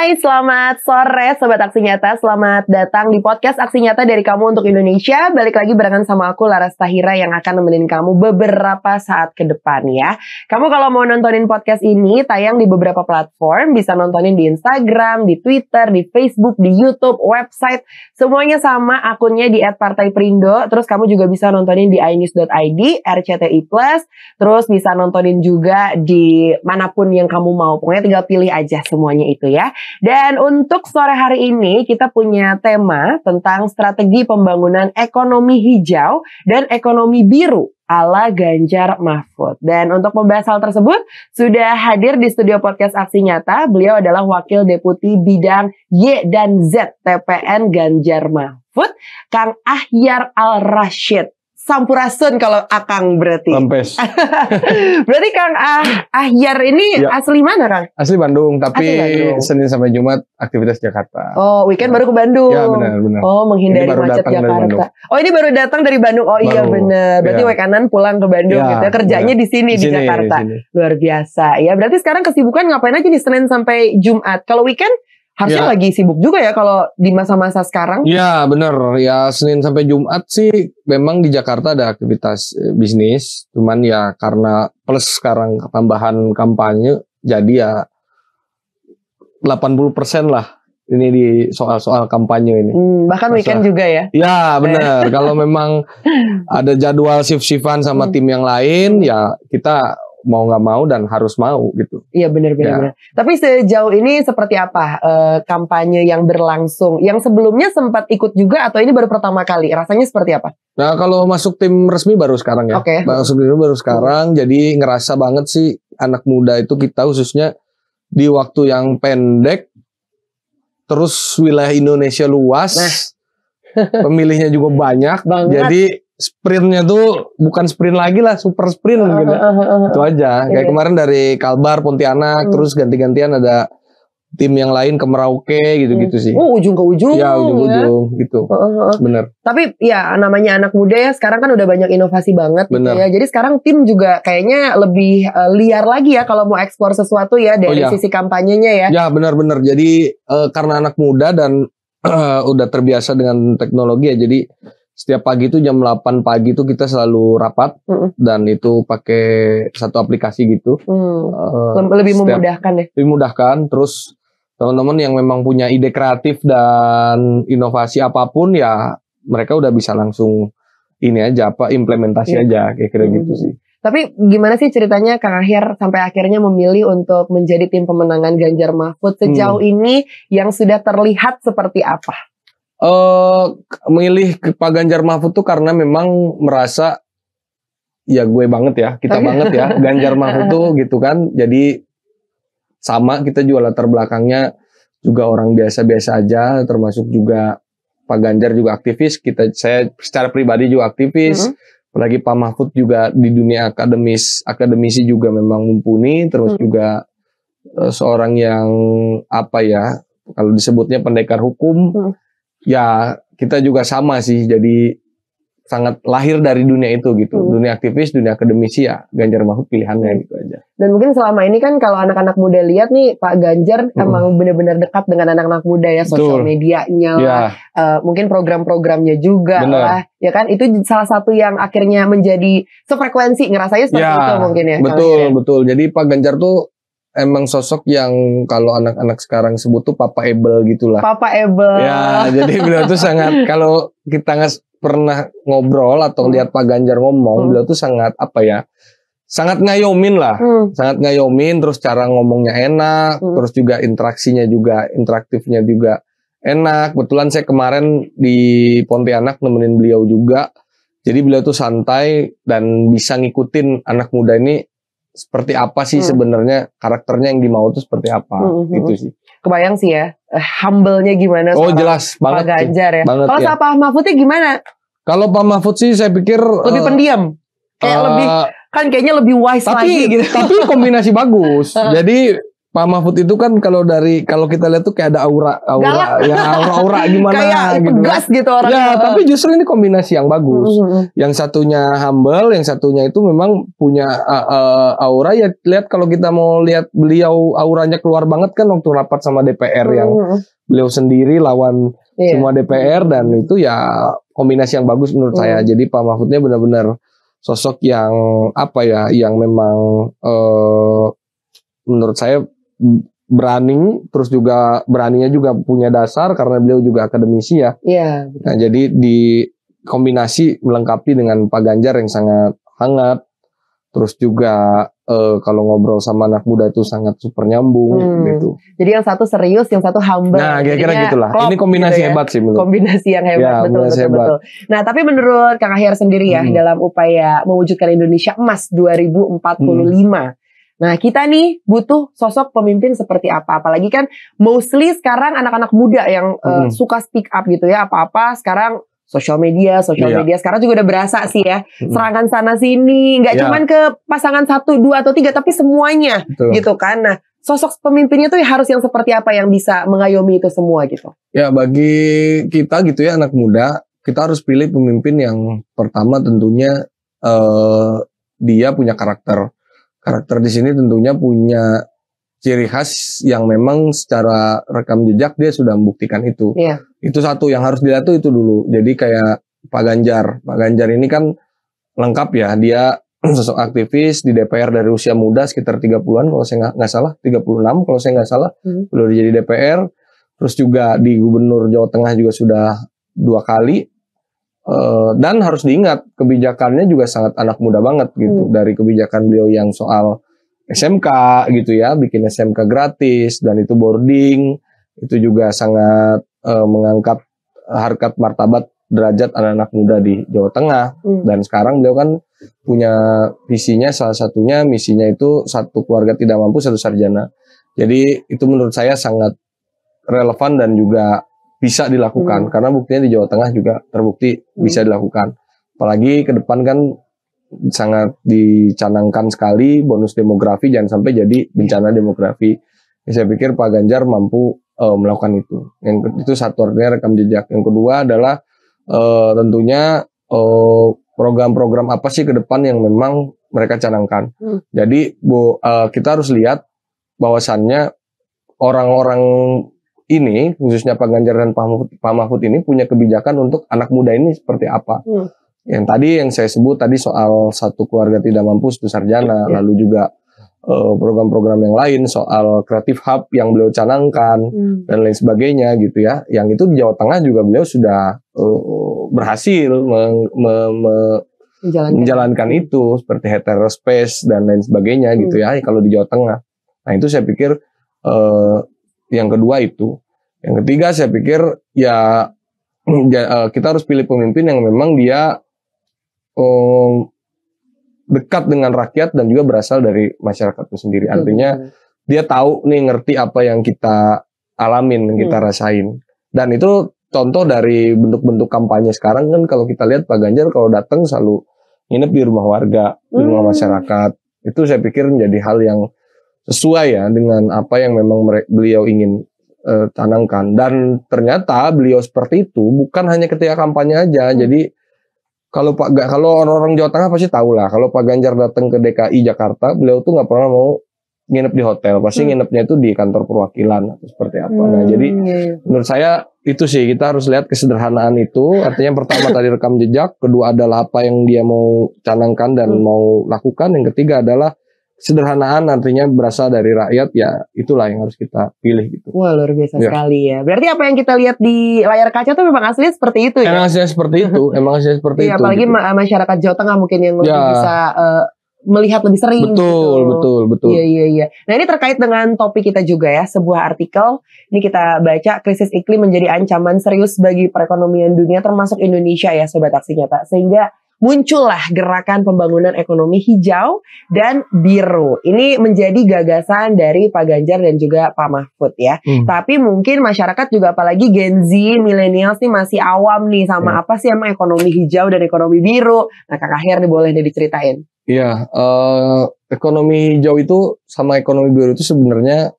Hai, selamat sore Sobat Aksi Nyata. Selamat datang di podcast Aksi Nyata dari kamu untuk Indonesia. Balik lagi barengan sama aku, Laras Tahira, yang akan nemenin kamu beberapa saat ke depan ya. Kamu kalau mau nontonin podcast ini, tayang di beberapa platform. Bisa nontonin di Instagram, di Twitter, di Facebook, di YouTube, website. Semuanya sama, akunnya di @partaiprindo. Terus kamu juga bisa nontonin di inews.id, RCTI+. Terus bisa nontonin juga di manapun yang kamu mau. Pokoknya tinggal pilih aja semuanya itu ya. Dan untuk sore hari ini kita punya tema tentang strategi pembangunan ekonomi hijau dan ekonomi biru ala Ganjar Mahfud. Dan untuk membahas hal tersebut sudah hadir di studio podcast Aksi Nyata. Beliau adalah Wakil Deputi Bidang Y dan Z TPN Ganjar Mahfud, Kang Ahyar Al-Rashid. Sampurasun kalau Akang berarti. Lampes. Berarti Kang Ahyar ini ya. Asli mana Kang? Asli Bandung, tapi Senin sampai Jumat aktivitas Jakarta. Oh, weekend baru ke Bandung. Ya benar. Oh, menghindari macet Jakarta. Oh, ini baru datang dari Bandung. Oh iya benar. Berarti weekendan pulang ke Bandung gitu. Kerjanya di sini di Jakarta. Luar biasa. Ya, berarti sekarang kesibukan ngapain aja nih Senin sampai Jumat? Kalau weekend harusnya lagi sibuk juga ya kalau di masa-masa sekarang. Ya benar, ya Senin sampai Jumat sih memang di Jakarta ada aktivitas bisnis. Cuman ya karena plus sekarang tambahan kampanye, jadi ya 80% lah ini di soal-soal kampanye ini. Bahkan weekend juga ya? Ya benar, kalau memang ada jadwal shift-shiftan sama tim yang lain ya kita mau nggak mau dan harus mau gitu. Iya benar. Tapi sejauh ini seperti apa kampanye yang berlangsung? Yang sebelumnya sempat ikut juga atau ini baru pertama kali? Rasanya seperti apa? Nah kalau masuk tim resmi baru sekarang ya. Masuk tim baru sekarang. Jadi ngerasa banget sih anak muda itu kita khususnya di waktu yang pendek. Terus wilayah Indonesia luas. Pemilihnya juga banyak. Jadi sprintnya tuh bukan sprint lagi lah, super sprint gitu. Itu aja. Kayak kemarin dari Kalbar, Pontianak, terus ganti-gantian ada tim yang lain ke Merauke gitu-gitu sih. Ujung ke ujung. Ya, ujung-ujung gitu. Bener. Tapi ya namanya anak muda ya, sekarang kan udah banyak inovasi banget gitu ya. Jadi sekarang tim juga kayaknya lebih liar lagi ya kalau mau eksplor sesuatu ya dari sisi kampanyenya ya. Ya, benar-benar. Jadi karena anak muda dan udah terbiasa dengan teknologi ya, jadi setiap pagi itu jam 8 pagi itu kita selalu rapat dan itu pakai satu aplikasi gitu. Lebih memudahkan ya. Lebih memudahkan. Terus teman-teman yang memang punya ide kreatif dan inovasi apapun ya mereka udah bisa langsung ini aja implementasi aja kayak kira gitu sih. Tapi gimana sih ceritanya Kang Ahyar sampai akhirnya memilih untuk menjadi tim pemenangan Ganjar Mahfud sejauh ini yang sudah terlihat seperti apa? Memilih Pak Ganjar Mahfud tuh karena memang merasa ya gue banget ya, kita banget ya Ganjar Mahfud tuh gitu kan. Jadi sama kita juga latar belakangnya juga orang biasa-biasa aja, termasuk juga Pak Ganjar juga aktivis, saya secara pribadi juga aktivis. Apalagi Pak Mahfud juga di dunia akademisi juga memang mumpuni, terus juga seorang yang apa ya, kalau disebutnya pendekar hukum. Ya kita juga sama sih, jadi sangat lahir dari dunia itu gitu. Dunia aktivis, dunia akademisi ya Ganjar Mahfud pilihannya gitu aja. Dan mungkin selama ini kan kalau anak-anak muda lihat nih Pak Ganjar emang benar-benar dekat dengan anak-anak muda ya, sosial medianya lah, mungkin program-programnya juga lah, ya kan itu salah satu yang akhirnya menjadi sefrekuensi, ngerasanya seperti itu mungkin ya. Betul. Jadi Pak Ganjar tuh emang sosok yang kalau anak-anak sekarang sebut tuh Papa Able gitulah. Papa Able. Ya, jadi beliau tuh sangat, kalau kita nggak pernah ngobrol atau lihat Pak Ganjar ngomong, beliau tuh sangat apa ya, sangat ngayomin lah. Sangat ngayomin, terus cara ngomongnya enak, terus juga interaktifnya juga enak. Kebetulan saya kemarin di Pontianak nemenin beliau juga. Jadi beliau tuh santai dan bisa ngikutin anak muda ini seperti apa sih sebenarnya karakternya yang dimau tuh seperti apa gitu sih. Kebayang sih ya, humble-nya gimana. Jelas banget Pak Ganjar ya. Kalau ya. Pak Mahfudnya gimana? Kalau Pak Mahfud sih saya pikir lebih pendiam. Kayak lebih kan kayaknya lebih wise lagi gitu. Tapi kombinasi bagus. Jadi Pak Mahfud itu kan kalau kita lihat tuh kayak ada aura gimana kayak gitu. tegas gitu orangnya. Ya, tapi justru ini kombinasi yang bagus. Yang satunya humble, yang satunya itu memang punya aura. Ya lihat kalau kita mau lihat beliau auranya keluar banget kan waktu rapat sama DPR yang beliau sendiri lawan semua DPR, dan itu ya kombinasi yang bagus menurut saya. Jadi Pak Mahfudnya benar-benar sosok yang yang memang menurut saya berani, terus juga beraninya juga punya dasar karena beliau juga akademisi ya. Iya. Nah, jadi di kombinasi melengkapi dengan Pak Ganjar yang sangat hangat, terus juga kalau ngobrol sama anak muda itu sangat super nyambung gitu. Jadi yang satu serius, yang satu humble. Nah, kira-kira gitulah. Ini kombinasi gitu hebat sih menurut. Kombinasi yang hebat, betul. Nah, tapi menurut Kang Ahyar sendiri ya, dalam upaya mewujudkan Indonesia Emas 2045. Nah, kita nih butuh sosok pemimpin seperti apa? Apalagi kan mostly sekarang anak-anak muda yang suka speak up gitu ya. Apa-apa sekarang sosial media sekarang juga udah berasa sih ya. Serangan sana sini, nggak cuman ke pasangan 1, 2 atau 3, tapi semuanya gitu kan. Nah, sosok pemimpinnya tuh harus yang seperti apa yang bisa mengayomi itu semua gitu? Ya, bagi kita gitu ya anak muda, kita harus pilih pemimpin yang pertama tentunya dia punya karakter. Karakter di sini tentunya punya ciri khas yang memang secara rekam jejak dia sudah membuktikan itu. Itu satu yang harus dilihat itu dulu. Jadi kayak Pak Ganjar. Pak Ganjar ini kan lengkap ya. Dia sosok aktivis di DPR dari usia muda sekitar 30-an kalau saya nggak salah. 36 kalau saya nggak salah. Belum jadi DPR. Terus juga di Gubernur Jawa Tengah juga sudah 2 kali. Dan harus diingat kebijakannya juga sangat anak muda banget gitu. Dari kebijakan beliau yang soal SMK gitu ya, bikin SMK gratis dan itu boarding, itu juga sangat mengangkat harkat martabat derajat anak-anak muda di Jawa Tengah. Dan sekarang beliau kan punya visinya, salah satunya misinya itu 1 keluarga tidak mampu 1 sarjana. Jadi itu menurut saya sangat relevan dan juga bisa dilakukan karena buktinya di Jawa Tengah juga terbukti bisa dilakukan. Apalagi ke depan kan sangat dicanangkan sekali bonus demografi, jangan sampai jadi bencana demografi. Saya pikir Pak Ganjar mampu melakukan itu. Itu satu, artinya rekam jejak. Yang kedua adalah tentunya program-program apa sih ke depan yang memang mereka canangkan. Jadi kita harus lihat bahwasannya orang-orang ini, khususnya Pak Ganjar dan Pak Mahfud ini punya kebijakan untuk anak muda ini seperti apa. Yang tadi yang saya sebut tadi soal 1 keluarga tidak mampu 1 sarjana, lalu juga program-program yang lain soal Creative Hub yang beliau canangkan dan lain sebagainya gitu ya. Yang itu di Jawa Tengah juga beliau sudah berhasil menjalankan itu seperti heterospace dan lain sebagainya gitu ya kalau di Jawa Tengah. Nah, itu saya pikir yang kedua itu. Yang ketiga saya pikir ya kita harus pilih pemimpin yang memang dia dekat dengan rakyat dan juga berasal dari masyarakat itu sendiri. Artinya dia tahu nih, ngerti apa yang kita alamin, kita rasain. Dan itu contoh dari bentuk-bentuk kampanye sekarang kan, kalau kita lihat Pak Ganjar kalau datang selalu nginep di rumah warga, di rumah masyarakat. Itu saya pikir menjadi hal yang sesuai ya dengan apa yang memang beliau ingin canangkan. Dan ternyata beliau seperti itu bukan hanya ketika kampanye aja. Jadi kalau orang-orang Jawa Tengah pasti tahu lah, kalau Pak Ganjar datang ke DKI Jakarta, beliau tuh nggak pernah mau nginep di hotel, pasti nginepnya itu di kantor perwakilan atau seperti apa. Nah, jadi menurut saya itu sih kita harus lihat kesederhanaan itu. Artinya pertama tadi rekam jejak, kedua adalah apa yang dia mau canangkan dan mau lakukan, yang ketiga adalah sederhanaan, artinya berasal dari rakyat, ya itulah yang harus kita pilih gitu. Wah, luar biasa sekali ya. Berarti apa yang kita lihat di layar kaca tuh memang aslinya seperti itu ya? Emang aslinya seperti itu, Iya, apalagi gitu. Masyarakat Jawa Tengah mungkin yang lebih bisa melihat lebih sering. Betul. Iya. Nah, ini terkait dengan topik kita juga ya, sebuah artikel ini kita baca, krisis iklim menjadi ancaman serius bagi perekonomian dunia termasuk Indonesia ya, Sobat Aksi Nyata. Sehingga muncullah gerakan pembangunan ekonomi hijau dan biru. Ini menjadi gagasan dari Pak Ganjar dan juga Pak Mahfud ya. Tapi mungkin masyarakat juga apalagi Gen Z, millennials nih masih awam nih sama apa sih emang ekonomi hijau dan ekonomi biru. Nah, Kak Ahyar nih boleh diceritain. Iya, ekonomi hijau itu sama ekonomi biru itu sebenarnya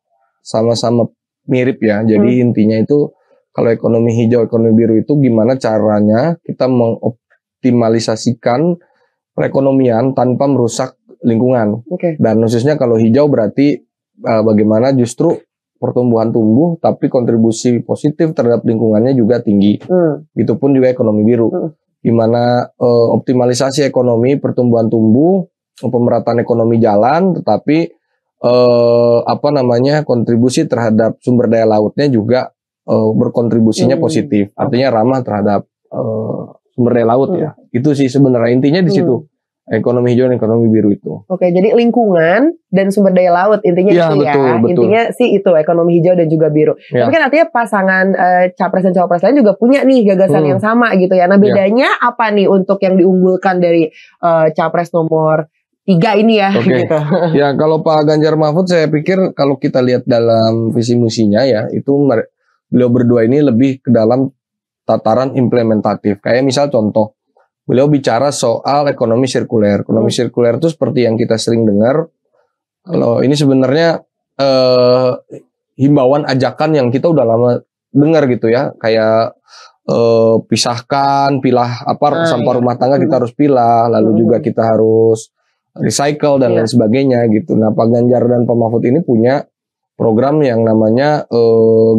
sama-sama mirip ya. Jadi intinya itu kalau ekonomi hijau, ekonomi biru itu gimana caranya kita mengoptimalisasikan perekonomian tanpa merusak lingkungan. Dan khususnya kalau hijau berarti bagaimana justru pertumbuhan tumbuh tapi kontribusi positif terhadap lingkungannya juga tinggi. Itu pun juga ekonomi biru. Gimana optimalisasi ekonomi, pertumbuhan tumbuh, pemerataan ekonomi jalan, tetapi kontribusi terhadap sumber daya lautnya juga berkontribusinya positif. Artinya ramah terhadap sumber daya laut ya. Itu sih sebenarnya intinya di situ. Ekonomi hijau dan ekonomi biru itu. Oke, jadi lingkungan dan sumber daya laut intinya ya, itu betul, ya. Betul. Intinya sih itu ekonomi hijau dan juga biru. Ya. Tapi kan artinya pasangan capres dan cawapres lain juga punya nih gagasan yang sama gitu ya. Nah bedanya apa nih untuk yang diunggulkan dari capres nomor 3 ini ya? Gitu. Ya kalau Pak Ganjar Mahfud saya pikir kalau kita lihat dalam visi misinya ya itu beliau berdua ini lebih ke dalam tataran implementatif. Kayak misal contoh. Beliau bicara soal ekonomi sirkuler. Ekonomi sirkuler itu seperti yang kita sering dengar. Kalau ini sebenarnya himbauan ajakan yang kita udah lama dengar gitu ya. Kayak pilah sampah rumah tangga kita harus pilah. Lalu juga kita harus recycle dan lain sebagainya gitu. Nah Pak Ganjar dan Pak Mahfud ini punya program yang namanya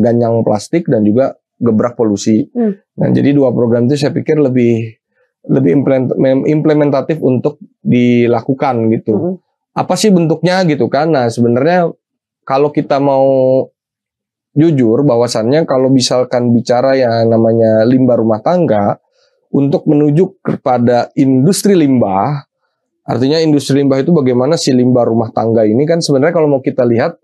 ganyang plastik dan juga gebrak polusi. Nah jadi dua program itu saya pikir lebih implementatif untuk dilakukan gitu. Apa sih bentuknya gitu kan? Nah sebenarnya kalau kita mau jujur bahwasannya kalau misalkan bicara yang namanya limbah rumah tangga untuk menuju kepada industri limbah, artinya industri limbah itu bagaimana si limbah rumah tangga ini kan sebenarnya kalau mau kita lihat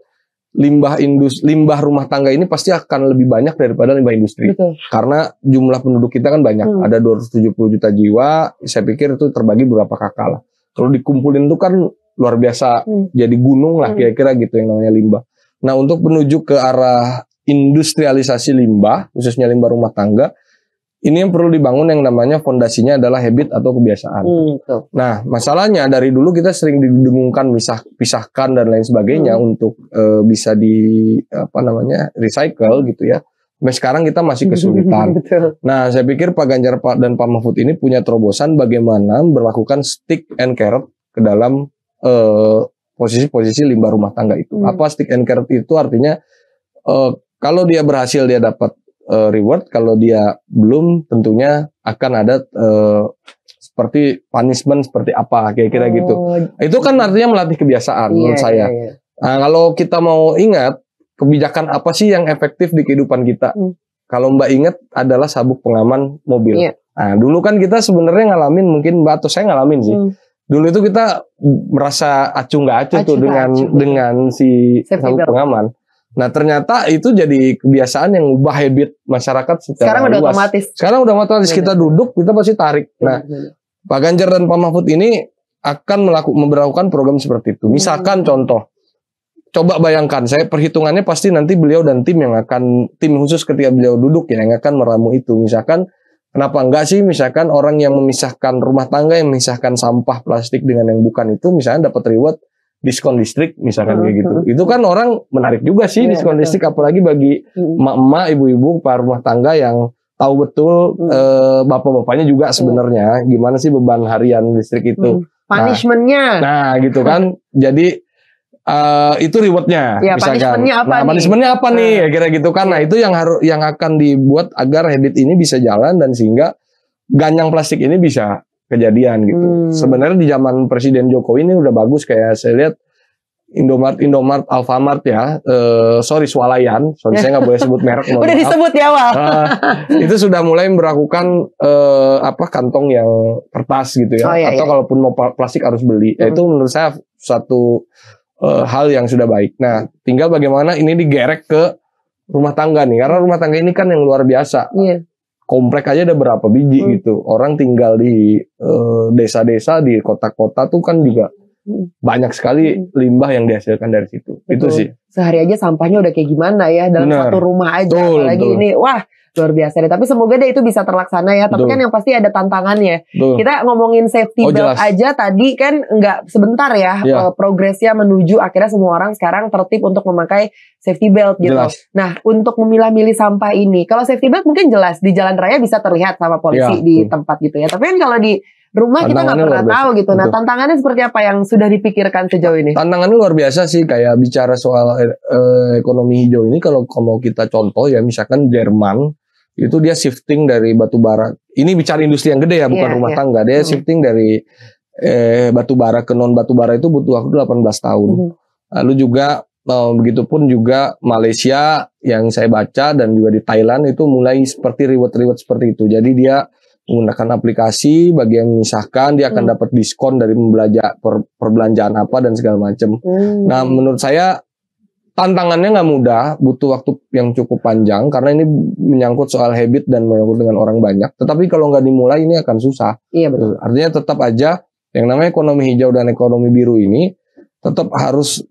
limbah rumah tangga ini pasti akan lebih banyak daripada limbah industri. Betul. Karena jumlah penduduk kita kan banyak, ada 270 juta jiwa, saya pikir itu terbagi beberapa kakak lah. Kalau dikumpulin itu kan luar biasa, jadi gunung lah kira-kira gitu yang namanya limbah. Nah untuk menuju ke arah industrialisasi limbah, khususnya limbah rumah tangga, ini yang perlu dibangun yang namanya fondasinya adalah habit atau kebiasaan. Nah, masalahnya dari dulu kita sering didengungkan pisahkan dan lain sebagainya untuk bisa recycle gitu ya. Sampai sekarang kita masih kesulitan. Nah, saya pikir Pak Ganjar dan Pak Mahfud ini punya terobosan bagaimana berlakukan stick and carrot ke dalam posisi-posisi limbah rumah tangga itu. Apa stick and carrot itu artinya kalau dia berhasil dia dapat reward, kalau dia belum tentunya akan ada seperti punishment seperti apa kira-kira gitu. Itu kan artinya melatih kebiasaan menurut saya. Nah, kalau kita mau ingat kebijakan apa sih yang efektif di kehidupan kita? Kalau Mbak ingat adalah sabuk pengaman mobil. Nah, dulu kan kita sebenarnya ngalamin mungkin Mbak atau saya ngalamin sih. Dulu itu kita merasa acuh nggak acuh tuh dengan si sabuk pengaman. Nah ternyata itu jadi kebiasaan yang ubah habit masyarakat secara luas. Sekarang udah otomatis kita duduk kita pasti tarik. Nah Pak Ganjar dan Pak Mahfud ini akan memberlakukan program seperti itu. Misalkan contoh, coba bayangkan saya perhitungannya pasti nanti beliau dan tim khusus ketika beliau duduk ya yang akan meramu itu. Misalkan kenapa enggak sih misalkan orang yang memisahkan rumah tangga yang memisahkan sampah plastik dengan yang bukan itu misalnya dapat reward diskon listrik misalkan kayak gitu. Itu kan orang menarik juga sih diskon listrik apalagi bagi emak-emak, ibu-ibu, para rumah tangga yang tahu betul bapak-bapaknya juga sebenarnya gimana sih beban harian listrik itu. Punishment-nya. Nah, gitu kan. Jadi itu rewardnya misalkan. Punishment-nya apa nih? Kira gitu kan. Nah, itu yang akan dibuat agar habit ini bisa jalan dan sehingga ganyang plastik ini bisa kejadian gitu. Sebenarnya di zaman Presiden Jokowi ini udah bagus kayak saya lihat Indomart, Alfamart ya. Swalayan. Saya nggak boleh sebut merek. Udah disebut di awal. Itu sudah mulai berlakukan kantong yang kertas gitu ya. Atau kalaupun mau plastik harus beli. Itu menurut saya satu hal yang sudah baik. Nah, tinggal bagaimana ini digerek ke rumah tangga nih. Karena rumah tangga ini kan yang luar biasa. Komplek aja ada berapa biji gitu. Orang tinggal di desa-desa, di kota-kota tuh kan juga banyak sekali limbah yang dihasilkan dari situ. Betul. Itu sih. Sehari aja sampahnya udah kayak gimana ya dalam satu rumah aja. Apalagi ini, wah luar biasa deh. Tapi semoga deh itu bisa terlaksana ya. Tapi Betul. kan yang pasti ada tantangannya. Betul. Kita ngomongin safety belt jelas. aja tadi kan nggak sebentar ya progresnya menuju akhirnya semua orang sekarang tertib untuk memakai safety belt gitu. Jelas. Nah untuk memilah-milih sampah ini, kalau safety belt mungkin jelas di jalan raya bisa terlihat sama polisi di tempat gitu ya. Tapi kan kalau di rumah kita nggak pernah tahu gitu. Nah tantangannya seperti apa yang sudah dipikirkan sejauh ini? Tantangannya luar biasa sih, kayak bicara soal ekonomi hijau ini kalau kita contoh ya, misalkan Jerman itu dia shifting dari batu bara. Ini bicara industri yang gede ya, bukan rumah tangga. Dia shifting dari batu bara ke non batu bara itu butuh waktu 18 tahun. Lalu juga begitupun juga Malaysia yang saya baca dan juga di Thailand itu mulai seperti reward seperti itu. Jadi dia menggunakan aplikasi, bagi yang memisahkan dia akan dapat diskon dari perbelanjaan apa dan segala macam. Nah menurut saya tantangannya nggak mudah, butuh waktu yang cukup panjang karena ini menyangkut soal habit dan menyangkut dengan orang banyak. Tetapi kalau nggak dimulai ini akan susah. Iya betul. Artinya tetap aja yang namanya ekonomi hijau dan ekonomi biru ini tetap harus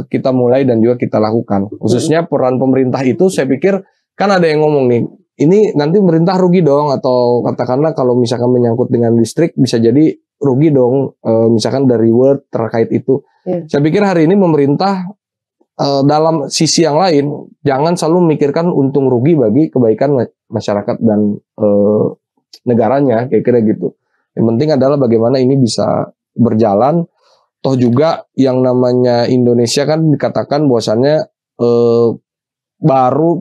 kita mulai dan juga kita lakukan. Khususnya peran pemerintah itu saya pikir kan ada yang ngomong nih, ini nanti pemerintah rugi dong, atau katakanlah kalau misalkan menyangkut dengan listrik bisa jadi rugi dong, misalkan dari reward terkait itu. Saya pikir hari ini pemerintah dalam sisi yang lain jangan selalu memikirkan untung rugi bagi kebaikan masyarakat dan negaranya, kira-kira gitu. Yang penting adalah bagaimana ini bisa berjalan. Toh juga yang namanya Indonesia kan dikatakan bahwasannya baru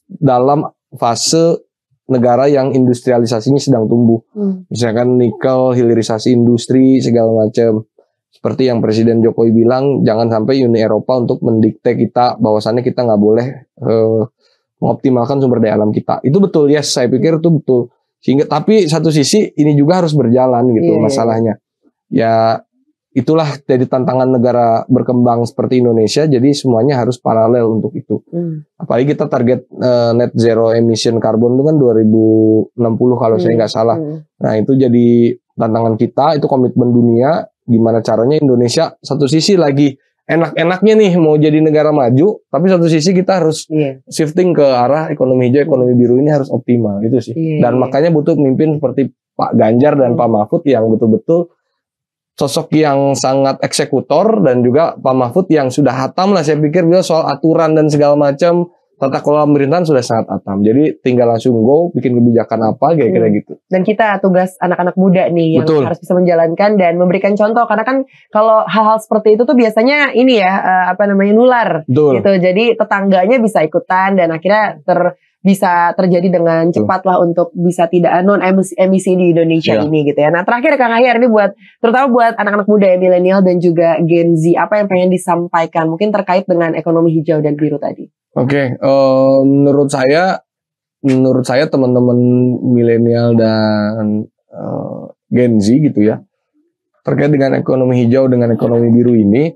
dalam fase negara yang industrialisasinya sedang tumbuh. Misalkan nikel, hilirisasi industri segala macam. Seperti yang Presiden Jokowi bilang, jangan sampai Uni Eropa untuk mendikte kita bahwasannya kita nggak boleh mengoptimalkan sumber daya alam kita. Itu betul, yes, saya pikir itu betul. Sehingga tapi satu sisi ini juga harus berjalan gitu masalahnya. Ya itulah jadi tantangan negara berkembang seperti Indonesia. Jadi semuanya harus paralel untuk itu. Apalagi kita target net zero emission carbon itu kan 2060 kalau saya nggak salah. Nah itu jadi tantangan kita, itu komitmen dunia. Gimana caranya Indonesia satu sisi lagi enak-enaknya nih mau jadi negara maju, tapi satu sisi kita harus shifting ke arah ekonomi hijau, ekonomi biru ini harus optimal itu sih. Dan makanya butuh pemimpin seperti Pak Ganjar dan Pak Mahfud yang betul-betul sosok yang sangat eksekutor, dan juga Pak Mahfud yang sudah hatam lah, saya pikir beliau soal aturan dan segala macam tata kelola pemerintahan sudah sangat hatam. Jadi tinggal langsung go bikin kebijakan apa kira-kira gitu. Dan kita tugas anak-anak muda nih yang harus bisa menjalankan dan memberikan contoh, karena kan kalau hal-hal seperti itu tuh biasanya ini ya nular gitu. Jadi tetangganya bisa ikutan dan akhirnya bisa terjadi dengan cepat lah untuk bisa tidak non emisi di Indonesia ini gitu ya. Nah terakhir Kang Ahyar, ini terutama buat anak-anak muda ya, milenial dan juga Gen Z, apa yang pengen disampaikan mungkin terkait dengan ekonomi hijau dan biru tadi? Oke, menurut saya teman-teman milenial dan Gen Z gitu ya, terkait dengan ekonomi hijau dengan ekonomi biru ini,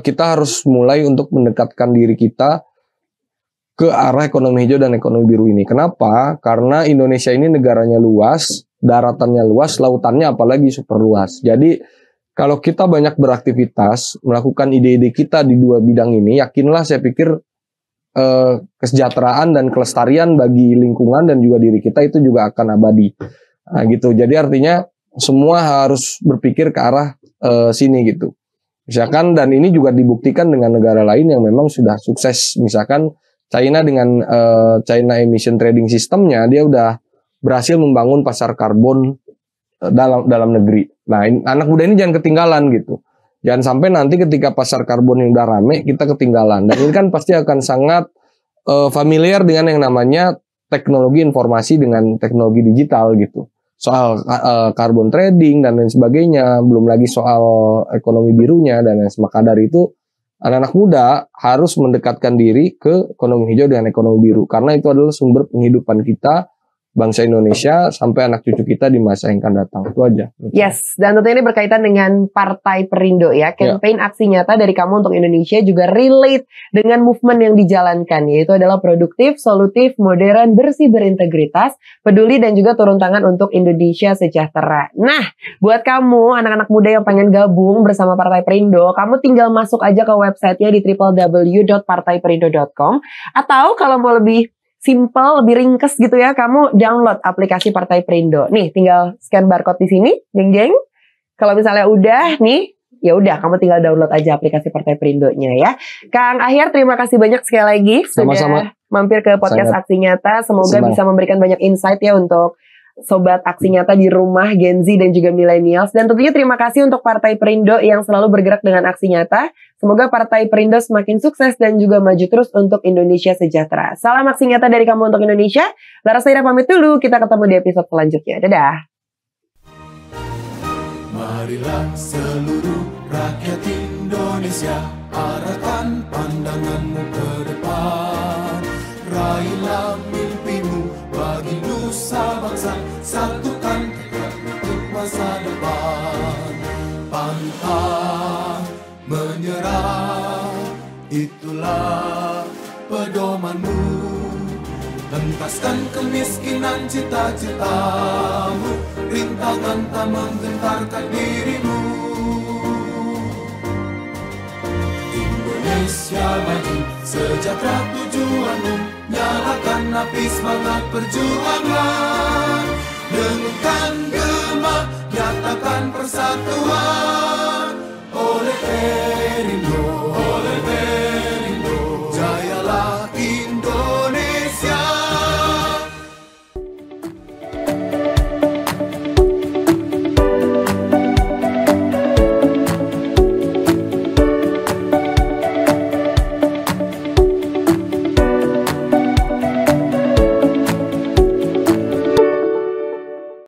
kita harus mulai untuk mendekatkan diri kita ke arah ekonomi hijau dan ekonomi biru ini. Kenapa? Karena Indonesia ini negaranya luas, daratannya luas, lautannya apalagi super luas. Jadi kalau kita banyak beraktivitas, melakukan ide-ide kita di dua bidang ini, yakinlah saya pikir kesejahteraan dan kelestarian bagi lingkungan dan juga diri kita itu juga akan abadi. Nah, gitu. Jadi artinya semua harus berpikir ke arah sini gitu. Misalkan, dan ini juga dibuktikan dengan negara lain yang memang sudah sukses. Misalkan China dengan China Emission Trading Systemnya, dia udah berhasil membangun pasar karbon dalam negeri. Nah, anak muda ini jangan ketinggalan gitu. Jangan sampai nanti ketika pasar karbon yang udah rame, kita ketinggalan. Dan ini kan pasti akan sangat familiar dengan yang namanya teknologi informasi dengan teknologi digital gitu. Soal carbon trading dan lain sebagainya. Belum lagi soal ekonomi birunya dan lain sebagainya. Dari itu, anak-anak muda harus mendekatkan diri ke ekonomi hijau dan ekonomi biru. Karena itu adalah sumber penghidupan kita, bangsa Indonesia, sampai anak cucu kita di masa yang akan datang. Itu aja. Yes, dan tentunya ini berkaitan dengan Partai Perindo ya. Campaign aksi nyata dari kamu untuk Indonesia juga relate dengan movement yang dijalankan, yaitu adalah produktif, solutif, modern, bersih, berintegritas, peduli, dan juga turun tangan untuk Indonesia sejahtera. Nah, buat kamu anak-anak muda yang pengen gabung bersama Partai Perindo, kamu tinggal masuk aja ke websitenya di www.partaiperindo.com, atau kalau mau lebih simple, lebih ringkes gitu ya, kamu download aplikasi Partai Perindo. Nih, tinggal scan barcode di sini, jeng-jeng. Kalau misalnya udah nih, ya udah kamu tinggal download aja aplikasi Partai Perindo-nya ya. Kang Ahyar, terima kasih banyak sekali lagi Sama-sama. sudah mampir ke podcast Aksi Nyata. Semoga bisa memberikan banyak insight ya untuk Sobat Aksi Nyata di rumah, Gen Z dan juga millennials. Dan tentunya terima kasih untuk Partai Perindo yang selalu bergerak dengan Aksi Nyata. Semoga Partai Perindo semakin sukses dan juga maju terus untuk Indonesia sejahtera. Salam Aksi Nyata dari kamu untuk Indonesia. Laras Tahira pamit dulu, kita ketemu di episode selanjutnya. Dadah. Marilah seluruh rakyat Indonesia, arahkan pandanganmu ke depan. Raihlah mimpimu bagi nusa bangsa, satukan tekad untuk masa depan. Pantang menyerah, itulah pedomanmu. Hentaskan kemiskinan cita-citamu, rintangan tak menggentarkan dirimu. Indonesia maju, sejahtera tujuanmu, nyalakan api semangat perjuangan. Dengunkan gema, nyatakan persatuan.